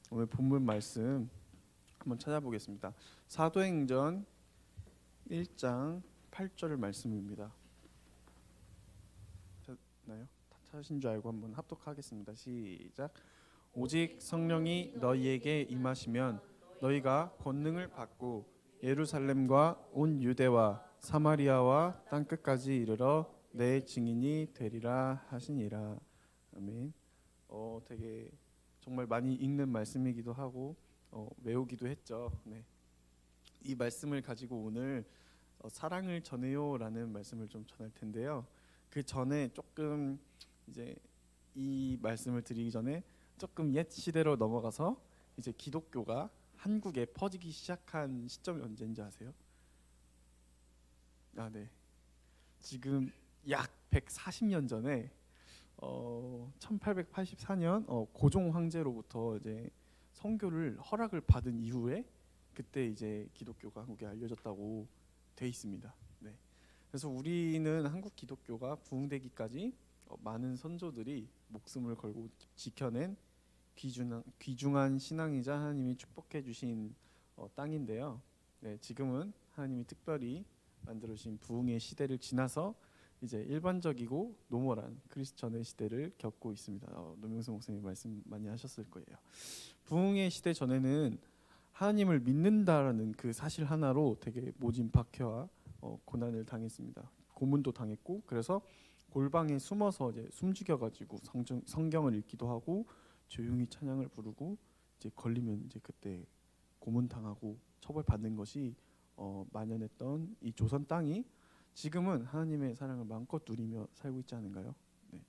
오늘 본문 말씀 한번 찾아보겠습니다. 사도행전 1장 8절 말씀입니다. 찾나요? 다 찾으신 줄 알고 한번 합독하겠습니다. 시작. 오직 성령이 너희에게 임하시면 너희가 권능을 받고 예루살렘과 온 유대와 사마리아와 땅 끝까지 이르러 내 증인이 되리라 하시니라. 아멘. 되게 정말 많이 읽는 말씀이기도 하고 외우기도 했죠. 네. 이 말씀을 가지고 오늘 사랑을 전해요라는 말씀을 좀 전할 텐데요. 그 전에 조금 이제 이 말씀을 드리기 전에 조금 옛 시대로 넘어가서 이제 기독교가 한국에 퍼지기 시작한 시점이 언제인지 아세요? 아, 네. 지금 약 140년 전에 1884년 고종 황제로부터 이제 선교를 허락을 받은 이후에 그때 이제 기독교가 한국에 알려졌다고 돼 있습니다. 네. 그래서 우리는 한국 기독교가 부흥되기까지 많은 선조들이 목숨을 걸고 지켜낸 귀중한 신앙이자 하나님이 축복해 주신 땅인데요. 네, 지금은 하나님이 특별히 만들어 주신 부흥의 시대를 지나서 이제 일반적이고 노멀한 크리스천의 시대를 겪고 있습니다. 노명수 목사님 말씀 많이 하셨을 거예요. 부흥의 시대 전에는 하나님을 믿는다라는 그 사실 하나로 되게 모진 박해와 고난을 당했습니다. 고문도 당했고, 그래서 골방에 숨어서 이제 숨죽여가지고 성경을 읽기도 하고 조용히 찬양을 부르고 이제 걸리면 이제 그때 고문 당하고 처벌받는 것이 만연했던 이 조선 땅이 지금은 하나님의 사랑을 마음껏 누리며 살고 있지 않은가요? 네.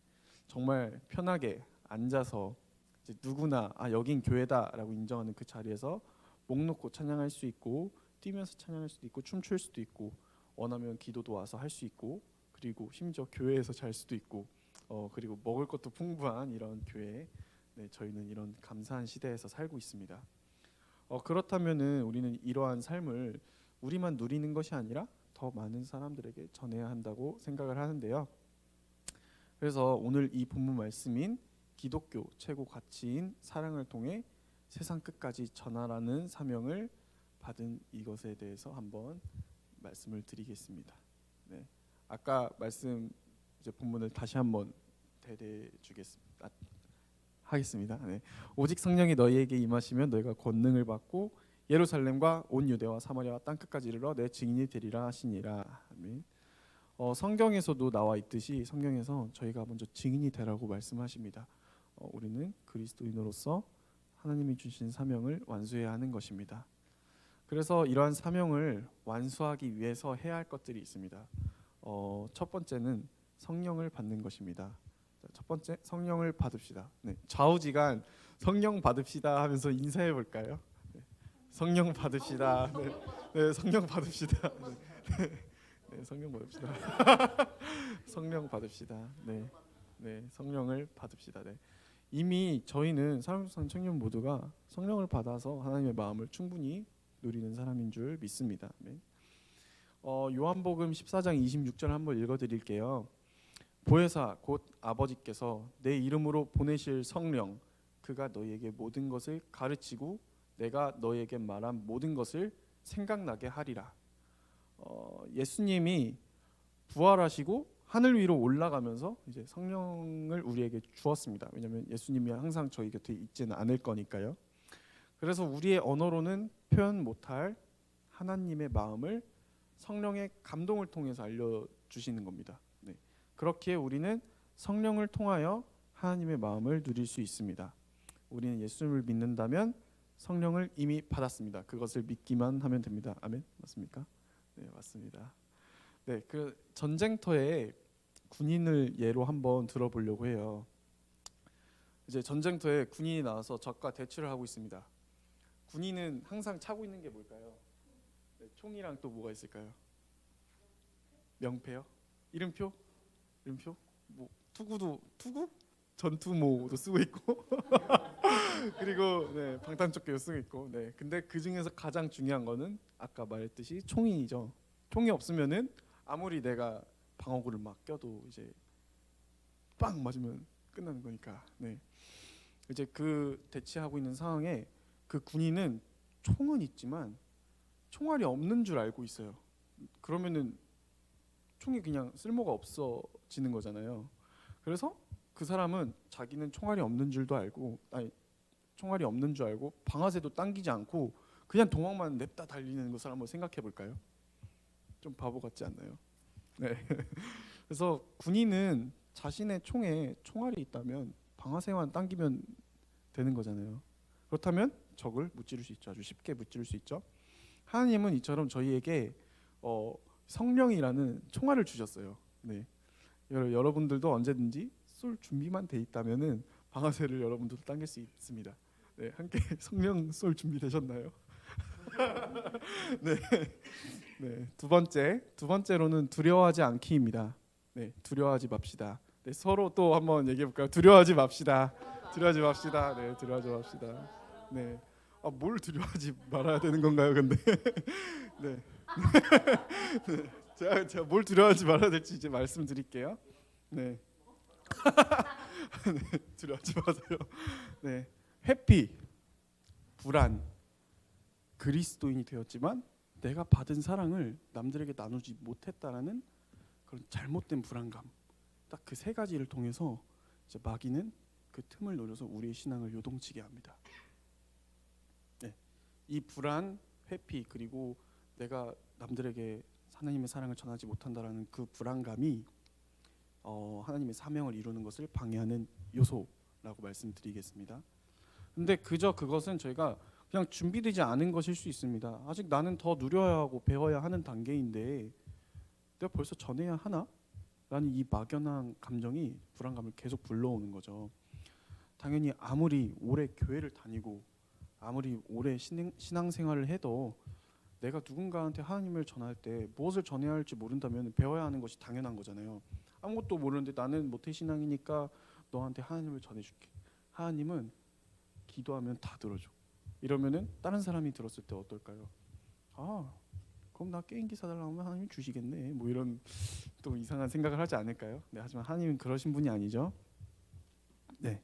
정말 편하게 앉아서 이제 누구나 여긴 교회다라고 인정하는 그 자리에서 목 놓고 찬양할 수 있고, 뛰면서 찬양할 수도 있고, 춤출 수도 있고, 원하면 기도도 와서 할 수 있고, 그리고 심지어 교회에서 잘 수도 있고, 그리고 먹을 것도 풍부한 이런 교회. 네, 저희는 이런 감사한 시대에서 살고 있습니다. 그렇다면은 우리는 이러한 삶을 우리만 누리는 것이 아니라 더 많은 사람들에게 전해야 한다고 생각을 하는데요. 그래서 오늘 이 본문 말씀인 기독교 최고 가치인 사랑을 통해 세상 끝까지 전하라는 사명을 받은 이것에 대해서 한번 말씀을 드리겠습니다. 네. 아까 말씀 이제 본문을 다시 한번 대대 주겠습니다. 하겠습니다. 네. 오직 성령이 너희에게 임하시면 너희가 권능을 받고 예루살렘과 온 유대와 사마리아와 땅 끝까지 이르러 내 증인이 되리라 하시니라. 아멘. 성경에서도 나와 있듯이 성경에서 저희가 먼저 증인이 되라고 말씀하십니다. 우리는 그리스도인으로서 하나님이 주신 사명을 완수해야 하는 것입니다. 그래서 이러한 사명을 완수하기 위해서 해야 할 것들이 있습니다. 첫 번째는 성령을 받는 것입니다. 첫 번째, 성령을 받읍시다. 네, 좌우지간 성령 받읍시다 하면서 인사해 볼까요? 네, 성령 받읍시다. 네, 네, 성령 받읍시다. 네, 네, 성령 받읍시다. 성령 받읍시다. 네, 네, 성령을 받읍시다. 네. 이미 저희는 사랑산 청년 모두가 성령을 받아서 하나님의 마음을 충분히 누리는 사람인 줄 믿습니다. 네. 요한복음 14장 26절 한번 읽어드릴게요. 보혜사 곧 아버지께서 내 이름으로 보내실 성령 그가 너희에게 모든 것을 가르치고 내가 너희에게 말한 모든 것을 생각나게 하리라. 예수님이 부활하시고 하늘 위로 올라가면서 이제 성령을 우리에게 주었습니다. 왜냐하면 예수님이 항상 저희 곁에 있지는 않을 거니까요. 그래서 우리의 언어로는 표현 못할 하나님의 마음을 성령의 감동을 통해서 알려주시는 겁니다. 네. 그렇게 우리는 성령을 통하여 하나님의 마음을 누릴 수 있습니다. 우리는 예수님을 믿는다면 성령을 이미 받았습니다. 그것을 믿기만 하면 됩니다. 아멘. 맞습니까? 네, 맞습니다. 네, 그 전쟁터에 군인을 예로 한번 들어보려고 해요. 이제 전쟁터에 군인이 나와서 적과 대치를 하고 있습니다. 군인은 항상 차고 있는 게 뭘까요? 네, 총이랑 또 뭐가 있을까요? 명패요? 이름표? 이름표? 뭐 투구? 전투모도 쓰고 있고 그리고 네, 방탄조끼도 쓰고 있고. 네, 근데 그 중에서 가장 중요한 거는 아까 말했듯이 총이죠. 총이 없으면은 아무리 내가 방어구를 막 껴도 이제 빵 맞으면 끝나는 거니까. 네. 이제 그 대치하고 있는 상황에 그 군인은 총은 있지만 총알이 없는 줄 알고 있어요. 그러면은 총이 그냥 쓸모가 없어지는 거잖아요. 그래서 그 사람은 자기는 총알이 없는 줄도 알고, 아니 총알이 없는 줄 알고 방아쇠도 당기지 않고 그냥 도망만 냅다 달리는 것을 한번 생각해 볼까요? 좀 바보 같지 않나요? 네. 그래서 군인은 자신의 총에 총알이 있다면 방아쇠만 당기면 되는 거잖아요. 그렇다면 적을 무찌를 수 있죠. 아주 쉽게 무찌를 수 있죠. 하나님은 이처럼 저희에게 성령이라는 총알을 주셨어요. 네. 여러분들도 언제든지 쏠 준비만 돼 있다면은 방아쇠를 여러분들도 당길 수 있습니다. 네, 함께 성령 쏠 준비 되셨나요? 네. 네, 두 번째로는 두려워하지 않기입니다. 네, 두려워하지 맙시다. 네, 서로 또 한번 얘기해 볼까요? 두려워하지 맙시다. 두려워하지 맙시다. 네, 두려워하지 맙시다. 네, 뭘 두려워하지 말아야 되는 건가요, 근데? 네, 네. 제가 뭘 두려워하지 말아야 될지 이제 말씀드릴게요. 네, 네 두려워하지 마세요. 네, 회피, 불안, 그리스도인이 되었지만 내가 받은 사랑을 남들에게 나누지 못했다라는 그런 잘못된 불안감. 딱 그 세 가지를 통해서 이제 마귀는 그 틈을 노려서 우리의 신앙을 요동치게 합니다. 네. 이 불안, 회피 그리고 내가 남들에게 하나님의 사랑을 전하지 못한다라는 그 불안감이 하나님의 사명을 이루는 것을 방해하는 요소라고 말씀드리겠습니다. 근데 그저 그것은 저희가 그냥 준비되지 않은 것일 수 있습니다. 아직 나는 더 누려야 하고 배워야 하는 단계인데 내가 벌써 전해야 하나? 라는 이 막연한 감정이 불안감을 계속 불러오는 거죠. 당연히 아무리 오래 교회를 다니고 아무리 오래 신앙생활을 해도 내가 누군가한테 하나님을 전할 때 무엇을 전해야 할지 모른다면 배워야 하는 것이 당연한 거잖아요. 아무것도 모르는데 나는 모태신앙이니까 너한테 하나님을 전해줄게. 하나님은 기도하면 다 들어줘. 이러면은 다른 사람이 들었을 때 어떨까요? 그럼 나 게임기 사달라고 하면 하나님이 주시겠네. 뭐 이런 또 이상한 생각을 하지 않을까요? 네, 하지만 하나님은 그러신 분이 아니죠. 네,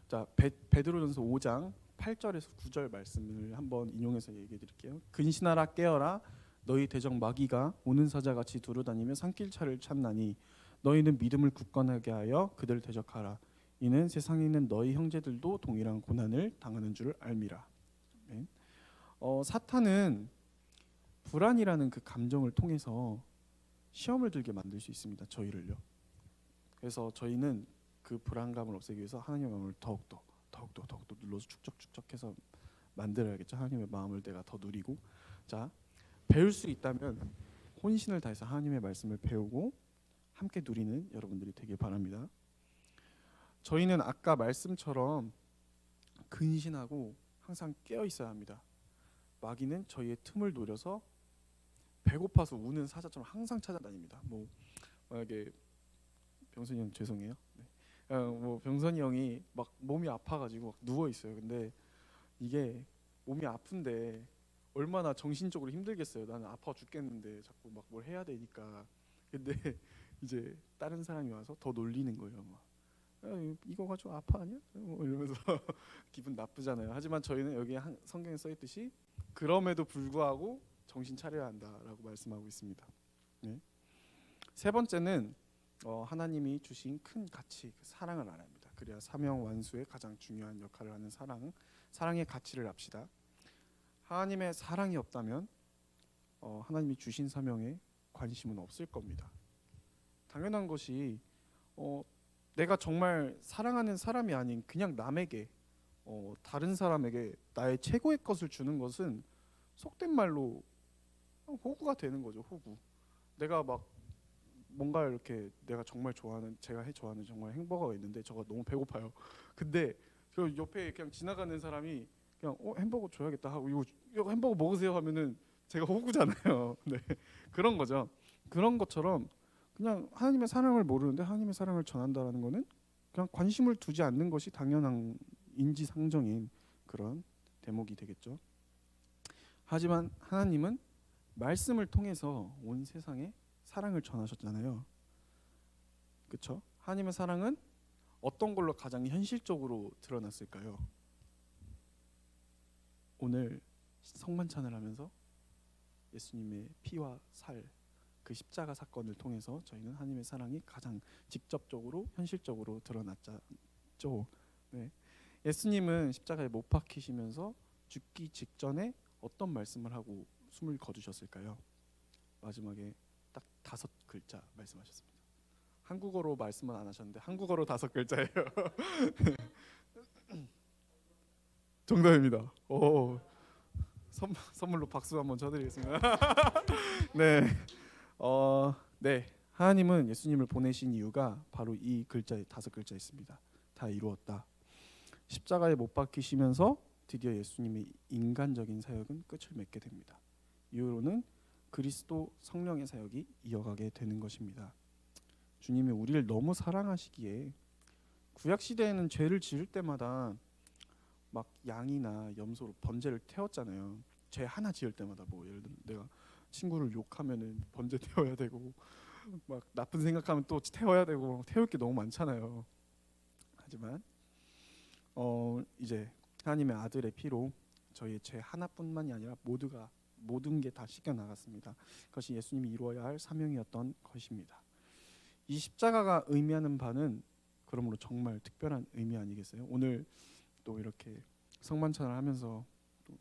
자 베드로전서 5장 8절에서 9절 말씀을 한번 인용해서 얘기해 드릴게요. 근신하라 깨어라 너희 대적 마귀가 오는 사자같이 두루다니며 산길차를 찾나니 너희는 믿음을 굳건하게 하여 그들 대적하라. 이는 세상에 있는 너희 형제들도 동일한 고난을 당하는 줄 알미라. 네. 사탄은 불안이라는 그 감정을 통해서 시험을 들게 만들 수 있습니다. 저희를요. 그래서 저희는 그 불안감을 없애기 위해서 하나님의 마음을 더욱더 눌러서 축적해서 만들어야겠죠. 하나님의 마음을 내가 더 누리고, 자 배울 수 있다면 혼신을 다해서 하나님의 말씀을 배우고 함께 누리는 여러분들이 되길 바랍니다. 저희는 아까 말씀처럼 근신하고 항상 깨어 있어야 합니다. 마귀는 저희의 틈을 노려서 배고파서 우는 사자처럼 항상 찾아다닙니다. 뭐 만약에 병선이 형 죄송해요. 네. 뭐 병선이 형이 막 몸이 아파가지고 막 누워 있어요. 근데 이게 몸이 아픈데 얼마나 정신적으로 힘들겠어요. 나는 아파 죽겠는데 자꾸 막 뭘 해야 되니까. 근데 이제 다른 사람이 와서 더 놀리는 거예요. 막 이거 가지고 아파하냐? 뭐 이러면서 기분 나쁘잖아요. 하지만 저희는 여기 성경에 써 있듯이 그럼에도 불구하고 정신 차려야 한다라고 말씀하고 있습니다. 네. 세 번째는 하나님이 주신 큰 가치, 그 사랑을 알아야 합니다. 그래야 사명 완수의 가장 중요한 역할을 하는 사랑의 가치를 압시다. 하나님의 사랑이 없다면 하나님이 주신 사명에 관심은 없을 겁니다. 당연한 것이 내가 정말 사랑하는 사람이 아닌 그냥 남에게 다른 사람에게 나의 최고의 것을 주는 것은 속된 말로 호구가 되는 거죠. 호구. 내가 막 뭔가 이렇게 내가 정말 좋아하는 제가 좋아하는 정말 햄버거가 있는데 저가 너무 배고파요. 근데 저 옆에 그냥 지나가는 사람이 그냥 햄버거 줘야겠다 하고 이거 햄버거 먹으세요 하면은 제가 호구잖아요. 네, 그런 거죠. 그런 것처럼 그냥 하나님의 사랑을 모르는데 하나님의 사랑을 전한다라는 거는 그냥 관심을 두지 않는 것이 당연한 인지상정인 그런 대목이 되겠죠. 하지만 하나님은 말씀을 통해서 온 세상에 사랑을 전하셨잖아요. 그렇죠? 하나님의 사랑은 어떤 걸로 가장 현실적으로 드러났을까요? 오늘 성만찬을 하면서 예수님의 피와 살, 그 십자가 사건을 통해서 저희는 하나님의 사랑이 가장 직접적으로 현실적으로 드러났죠. 네. 예수님은 십자가에 못 박히시면서 죽기 직전에 어떤 말씀을 하고 숨을 거두셨을까요? 마지막에 딱 5글자 말씀하셨습니다. 한국어로 말씀은 안 하셨는데 한국어로 5글자예요. 정답입니다. 오, 선물로 박수 한번 쳐드리겠습니다. 네, 네. 하나님은 예수님을 보내신 이유가 바로 이 글자에 5글자 있습니다. 다 이루었다. 십자가에 못 박히시면서 드디어 예수님의 인간적인 사역은 끝을 맺게 됩니다. 이후로는 그리스도 성령의 사역이 이어가게 되는 것입니다. 주님이 우리를 너무 사랑하시기에 구약 시대에는 죄를 지을 때마다 막 양이나 염소로 번제를 태웠잖아요. 죄 하나 지을 때마다 뭐 예를 들면 내가 친구를 욕하면은 번제 태워야 되고 막 나쁜 생각하면 또 태워야 되고 태울 게 너무 많잖아요. 하지만 이제 하나님의 아들의 피로 저희의 죄 하나뿐만이 아니라 모든 게 다 씻겨 나갔습니다. 그것이 예수님이 이루어야 할 사명이었던 것입니다. 이 십자가가 의미하는 바는 그러므로 정말 특별한 의미 아니겠어요? 오늘 또 이렇게 성만찬을 하면서 또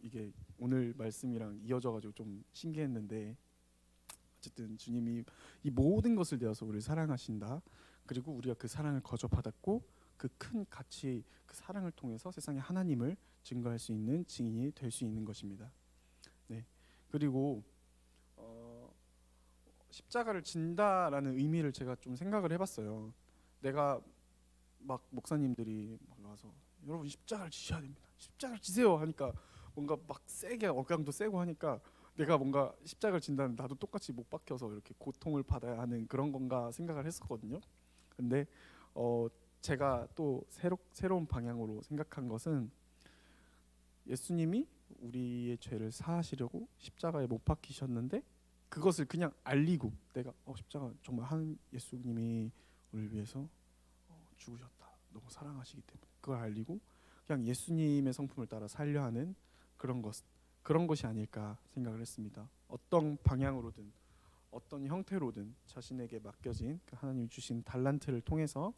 이게 오늘 말씀이랑 이어져가지고 좀 신기했는데 어쨌든 주님이 이 모든 것을 내어서 우리를 사랑하신다. 그리고 우리가 그 사랑을 거저받았고 그 큰 가치, 그 사랑을 통해서 세상에 하나님을 증거할 수 있는 증인이 될 수 있는 것입니다. 네. 그리고 십자가를 진다라는 의미를 제가 좀 생각을 해봤어요. 내가 막 목사님들이 막 와서 여러분 십자가를 지셔야 됩니다. 십자가를 지세요 하니까 뭔가 막 세게 억양도 세고 하니까 내가 뭔가 십자가를 진다는 나도 똑같이 못 박혀서 이렇게 고통을 받아야 하는 그런 건가 생각을 했었거든요. 근데 제가 또 새로운 방향으로 생각한 것은 예수님이 우리의 죄를 사하시려고 십자가에 못 박히셨는데 그것을 그냥 알리고 내가 십자가 정말 한 예수님이 우리를 위해서 죽으셨다. 너무 사랑하시기 때문에 그걸 알리고 그냥 예수님의 성품을 따라 살려 하는 그런 것이 아닐까 생각을 했습니다. 어떤 방향으로든 어떤 형태로든 자신에게 맡겨진 그 하나님 주신 달란트를 통해서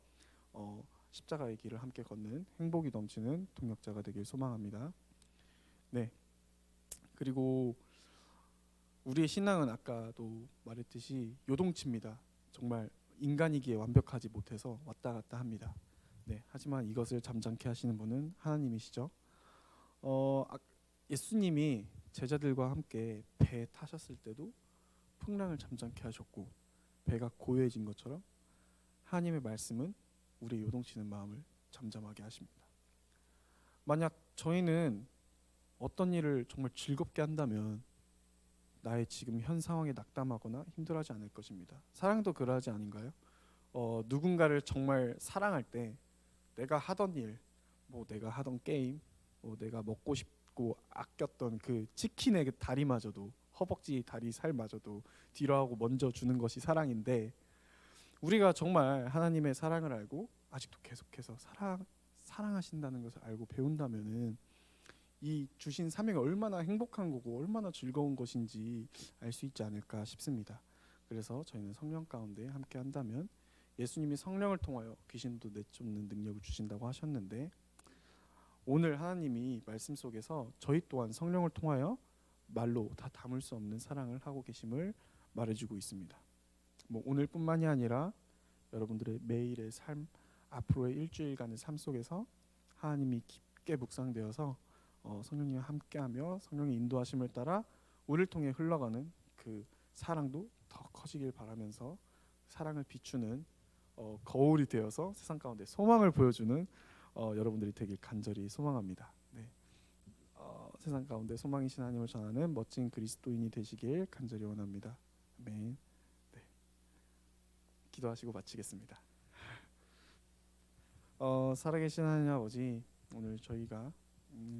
십자가의 길을 함께 걷는 행복이 넘치는 동역자가 되길 소망합니다. 네. 그리고 우리의 신앙은 아까도 말했듯이 요동칩니다. 정말 인간이기에 완벽하지 못해서 왔다 갔다 합니다. 네. 하지만 이것을 잠잠케 하시는 분은 하나님이시죠. 예수님이 제자들과 함께 배에 타셨을 때도 풍랑을 잠잠케 하셨고 배가 고요해진 것처럼 하나님의 말씀은 우리의 요동치는 마음을 잠잠하게 하십니다. 만약 저희는 어떤 일을 정말 즐겁게 한다면 나의 지금 현 상황에 낙담하거나 힘들어하지 않을 것입니다. 사랑도 그러하지 않은가요? 누군가를 정말 사랑할 때 내가 하던 일, 뭐 내가 하던 게임, 뭐 내가 먹고 싶고 아꼈던 그 치킨의 그 다리마저도 허벅지 다리 살마저도 뒤로하고 먼저 주는 것이 사랑인데 우리가 정말 하나님의 사랑을 알고 아직도 계속해서 사랑하신다는 것을 알고 배운다면은 이 주신 사명이 얼마나 행복한 거고 얼마나 즐거운 것인지 알 수 있지 않을까 싶습니다. 그래서 저희는 성령 가운데 함께 한다면 예수님이 성령을 통하여 귀신도 내쫓는 능력을 주신다고 하셨는데 오늘 하나님이 말씀 속에서 저희 또한 성령을 통하여 말로 다 담을 수 없는 사랑을 하고 계심을 말해주고 있습니다. 뭐 오늘뿐만이 아니라 여러분들의 매일의 삶, 앞으로의 일주일간의 삶 속에서 하나님이 깊게 묵상되어서 성령님과 함께하며 성령의 인도하심을 따라 우리를 통해 흘러가는 그 사랑도 더 커지길 바라면서 사랑을 비추는 거울이 되어서 세상 가운데 소망을 보여주는 여러분들이 되길 간절히 소망합니다. 네. 세상 가운데 소망이신 하나님을 전하는 멋진 그리스도인이 되시길 간절히 원합니다. 아멘. 네. 기도하시고 마치겠습니다. 살아계신 하나님 아버지, 오늘 저희가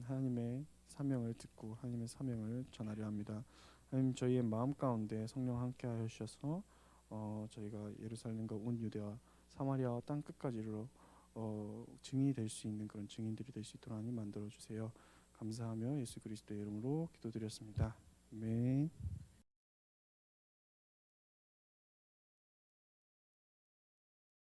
하나님의 사명을 듣고 하나님의 사명을 전하려 합니다. 하나님, 저희의 마음 가운데 성령 함께하여 주셔서 저희가 예루살렘과 온 유대와 사마리아와 땅 끝까지 이르러 증인이 될 수 있는 그런 증인들이 될 수 있도록 하나님 만들어 주세요. 감사하며 예수 그리스도의 이름으로 기도드렸습니다. 아멘.